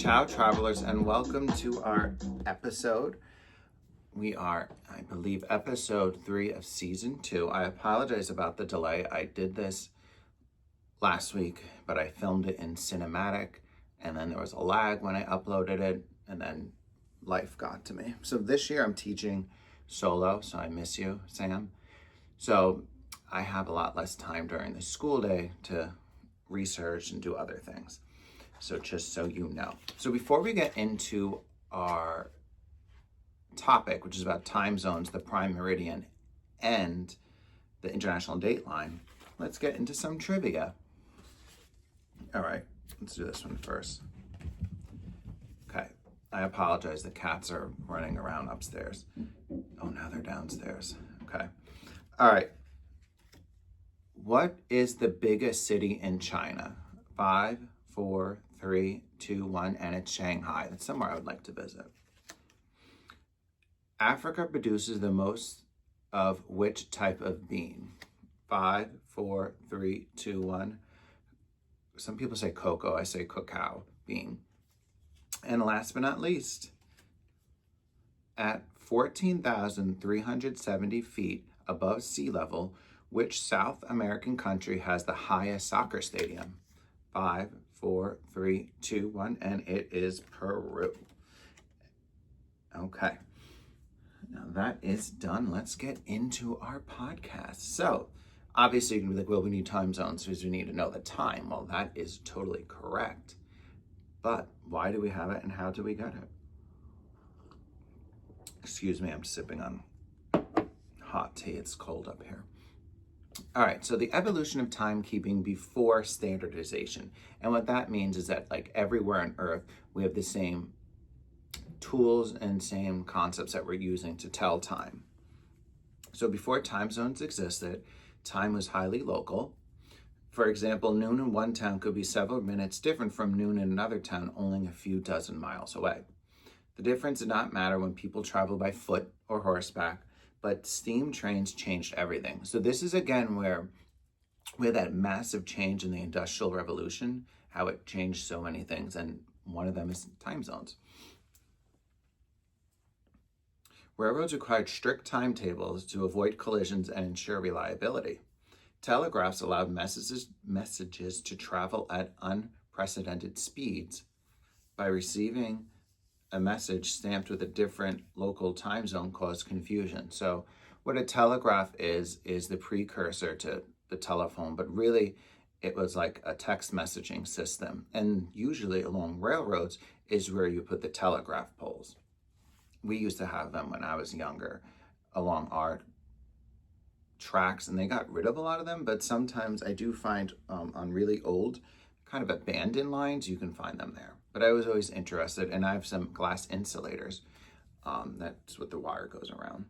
Ciao, travelers, and welcome to our episode. We are, I believe, episode 3 of season 2. I apologize about the delay. I did this last week, but I filmed it in cinematic, and then there was a lag when I uploaded it, and then life got to me. So this year I'm teaching solo, so I miss you, Sam. So I have a lot less time during the school day to research and do other things. So just so you know. So before we get into our topic, which is about time zones, the prime meridian, and the international dateline, let's get into some trivia. All right, let's do this one first. Okay, I apologize. The cats are running around upstairs. Oh, now they're downstairs. Okay. All right. What is the biggest city in China? 5, 4, 3, 2, 1, and it's Shanghai. That's somewhere I would like to visit. Africa produces the most of which type of bean? 5, 4, 3, 2, 1. Some people say cocoa, I say cacao bean. And last but not least, at 14,370 feet above sea level, which South American country has the highest soccer stadium? 5, 4, 3, 2, 1, and it is Peru. Okay, now that is done. Let's get into our podcast. So, obviously, you're gonna be like, well, we need time zones because we need to know the time. Well, that is totally correct. But why do we have it and how do we get it? Excuse me, I'm sipping on hot tea. It's cold up here. All right, so the evolution of timekeeping before standardization. And what that means is that like everywhere on Earth, we have the same tools and same concepts that we're using to tell time. So before time zones existed, time was highly local. For example, noon in one town could be several minutes different from noon in another town only a few dozen miles away. The difference did not matter when people traveled by foot or horseback, but steam trains changed everything. So this is again where we had that massive change in the Industrial Revolution, how it changed so many things, and one of them is time zones. Railroads required strict timetables to avoid collisions and ensure reliability. Telegraphs allowed messages to travel at unprecedented speeds. By receiving a message stamped with a different local time zone caused confusion. So what a telegraph is the precursor to the telephone, but really it was like a text messaging system. And usually along railroads is where you put the telegraph poles. We used to have them when I was younger along our tracks, and they got rid of a lot of them, but sometimes I do find on really old, kind of abandoned lines, you can find them there. But I was always interested, and I have some glass insulators. That's what the wire goes around.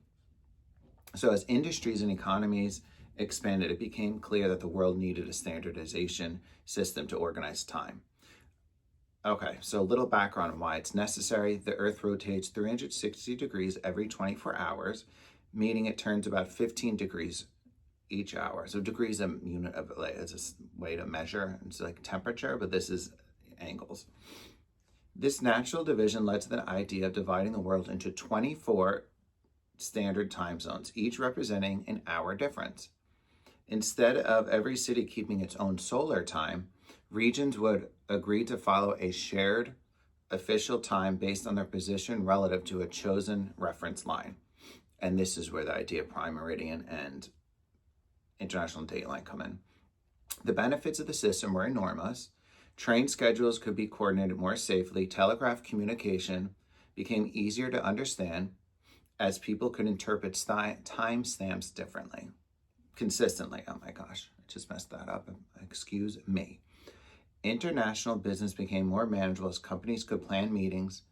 So as industries and economies expanded, it became clear that the world needed a standardization system to organize time. Okay, so a little background on why it's necessary. The Earth rotates 360 degrees every 24 hours, meaning it turns about 15 degrees each hour. So degrees a unit of, like, it's a way to measure. It's like temperature, but this is angles. This natural division led to the idea of dividing the world into 24 standard time zones, each representing an hour difference. Instead of every city keeping its own solar time, regions would agree to follow a shared official time based on their position relative to a chosen reference line. And this is where the idea of prime meridian and international dateline come in. The benefits of the system were enormous. Train schedules could be coordinated more safely. Telegraph communication became easier to understand as people could interpret time stamps differently, consistently. Oh my gosh, I just messed that up. Excuse me. International business became more manageable as companies could plan meetings,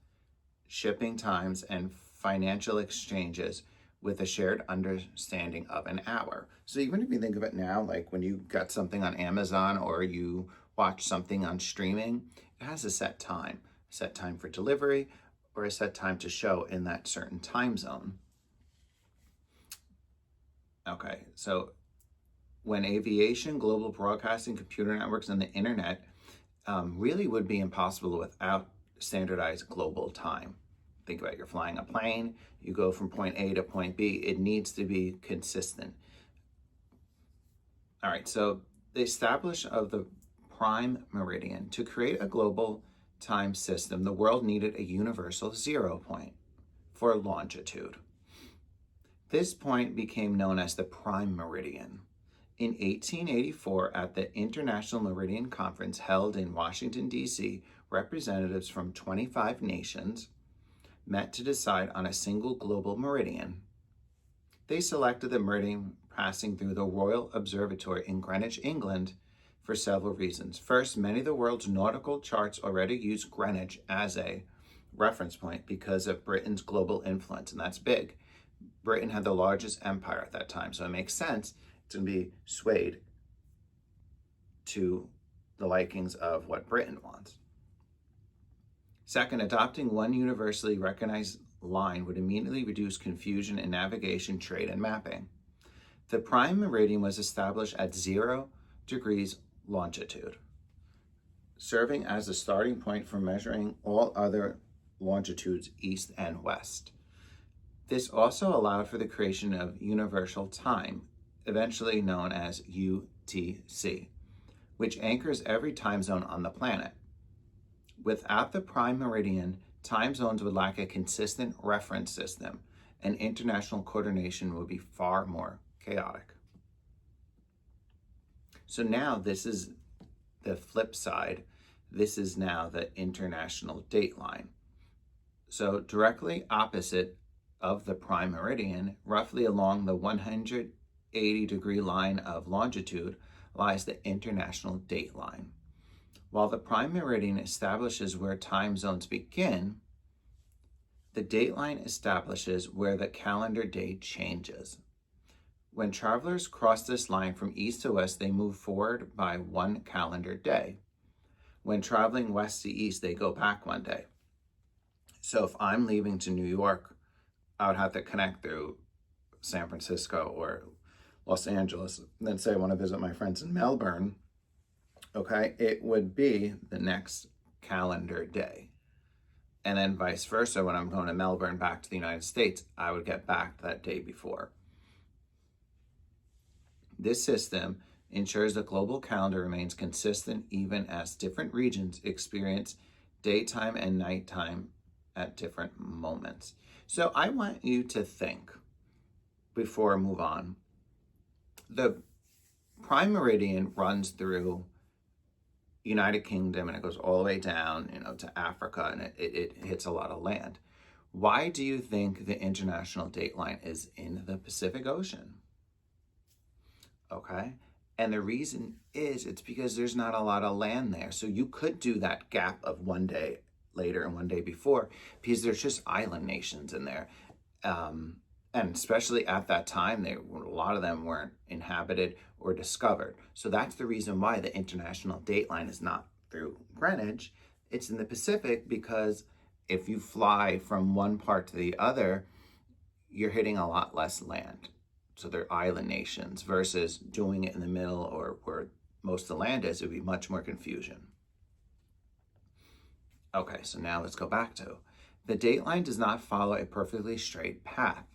shipping times, and financial exchanges with a shared understanding of an hour. So even if you think of it now, like when you got something on Amazon or you watch something on streaming, it has a set time for delivery or a set time to show in that certain time zone. Okay, so when aviation, global broadcasting, computer networks, and the internet really would be impossible without standardized global time. Think about it, you're flying a plane, you go from point A to point B, it needs to be consistent. All right, so the establishment of the prime meridian. To create a global time system, the world needed a universal 0 point for longitude. This point became known as the prime meridian. In 1884, at the International Meridian Conference held in Washington, D.C., representatives from 25 nations met to decide on a single global meridian. They selected the meridian passing through the Royal Observatory in Greenwich, England, for several reasons. First, many of the world's nautical charts already use Greenwich as a reference point because of Britain's global influence, and that's big. Britain had the largest empire at that time, so it makes sense to be swayed to the likings of what Britain wants. Second, adopting one universally recognized line would immediately reduce confusion in navigation, trade, and mapping. The prime meridian was established at 0 degrees longitude, serving as the starting point for measuring all other longitudes east and west. This also allowed for the creation of universal time, eventually known as UTC, which anchors every time zone on the planet. Without the prime meridian, time zones would lack a consistent reference system, and international coordination would be far more chaotic. So now this is the flip side. This is now the international date line. So directly opposite of the prime meridian, roughly along the 180-degree line of longitude, lies the international date line. While the prime meridian establishes where time zones begin, the date line establishes where the calendar day changes. When travelers cross this line from east to west, they move forward by 1 calendar day. When traveling west to east, they go back 1 day. So if I'm leaving to New York, I would have to connect through San Francisco or Los Angeles, and then say I want to visit my friends in Melbourne, okay, it would be the next calendar day. And then vice versa, when I'm going to Melbourne back to the United States, I would get back that day before. This system ensures the global calendar remains consistent even as different regions experience daytime and nighttime at different moments. So I want you to think, before I move on, the prime meridian runs through United Kingdom and it goes all the way down, to Africa, and it hits a lot of land. Why do you think the international date line is in the Pacific Ocean? Okay, and the reason is it's because there's not a lot of land there. So you could do that gap of 1 day later and 1 day before because there's just island nations in there. And especially at that time, a lot of them weren't inhabited or discovered. So that's the reason why the international date line is not through Greenwich. It's in the Pacific because if you fly from one part to the other, you're hitting a lot less land. So they're island nations versus doing it in the middle or where most of the land is, it would be much more confusion. Okay, so now let's go back to the date line does not follow a perfectly straight path.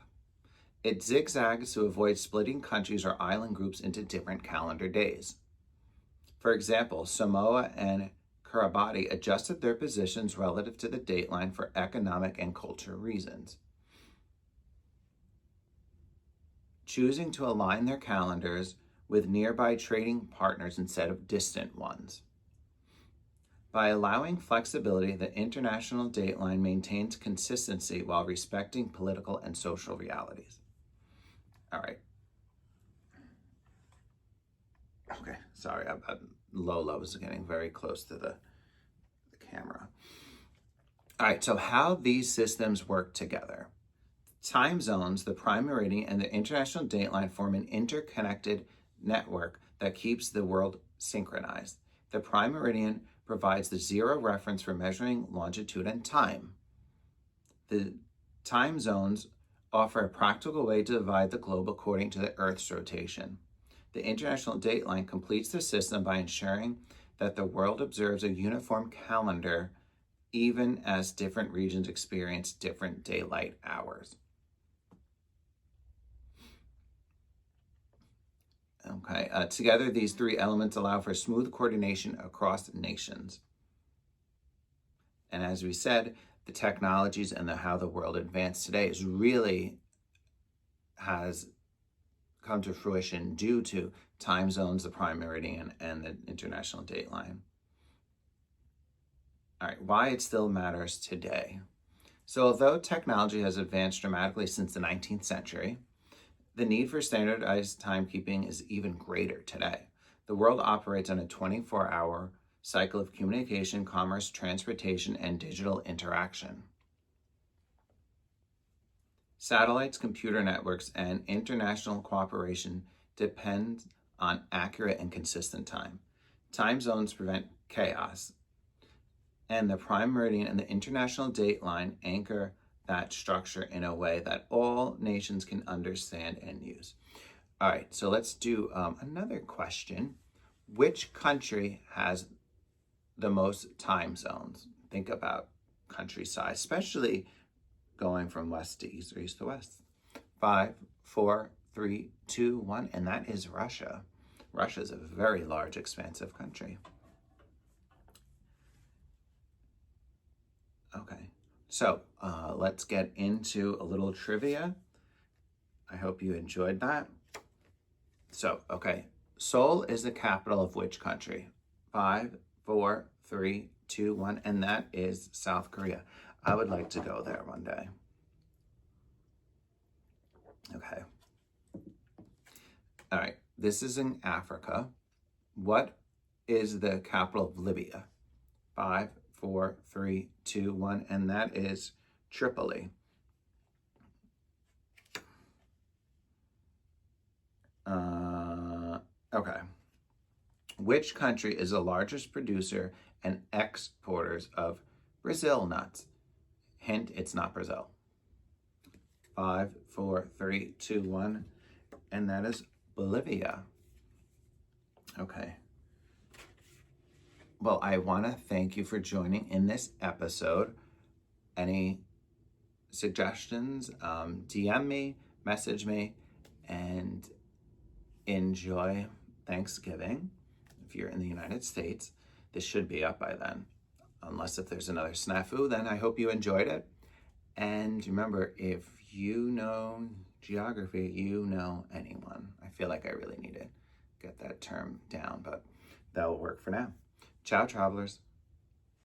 It zigzags to avoid splitting countries or island groups into different calendar days. For example, Samoa and Kiribati adjusted their positions relative to the date line for economic and cultural reasons, choosing to align their calendars with nearby trading partners instead of distant ones. By allowing flexibility, the international date line maintains consistency while respecting political and social realities. All right. Okay, sorry, Lola was getting very close to the camera. All right, so how these systems work together. Time zones, the prime meridian, and the international date line form an interconnected network that keeps the world synchronized. The prime meridian provides the zero reference for measuring longitude and time. The time zones offer a practical way to divide the globe according to the Earth's rotation. The international date line completes the system by ensuring that the world observes a uniform calendar even as different regions experience different daylight hours. Okay, together these three elements allow for smooth coordination across nations. And as we said, the technologies and how the world advanced today has come to fruition due to time zones, the prime meridian, and the international dateline. All right, why it still matters today. So although technology has advanced dramatically since the 19th century, the need for standardized timekeeping is even greater today. The world operates on a 24-hour cycle of communication, commerce, transportation, and digital interaction. Satellites, computer networks, and international cooperation depend on accurate and consistent time. Time zones prevent chaos, and the prime meridian and the international dateline anchor that structure in a way that all nations can understand and use. All right, so let's do another question. Which country has the most time zones? Think about country size, especially going from west to east or east to west. 5, 4, 3, 2, 1, and that is Russia. Russia is a very large, expansive country. Okay, so let's get into a little trivia. I hope you enjoyed that. So, okay, Seoul is the capital of which country? 5, 4, 3, 2, 1, and that is South Korea. I would like to go there one day. Okay. All right, this is in Africa. What is the capital of Libya? 5, 4, 3, 2, 1, and that is Tripoli. Okay. Which country is the largest producer and exporters of Brazil nuts? Hint, it's not Brazil. 5, 4, 3, 2, 1, and that is Bolivia. Okay. Well, I want to thank you for joining in this episode. Any suggestions, DM me, message me, and enjoy Thanksgiving. If you're in the United States, this should be up by then. Unless if there's another snafu, then I hope you enjoyed it. And remember, if you know geography, you know anyone. I feel like I really need to get that term down, but that will work for now. Ciao, travelers.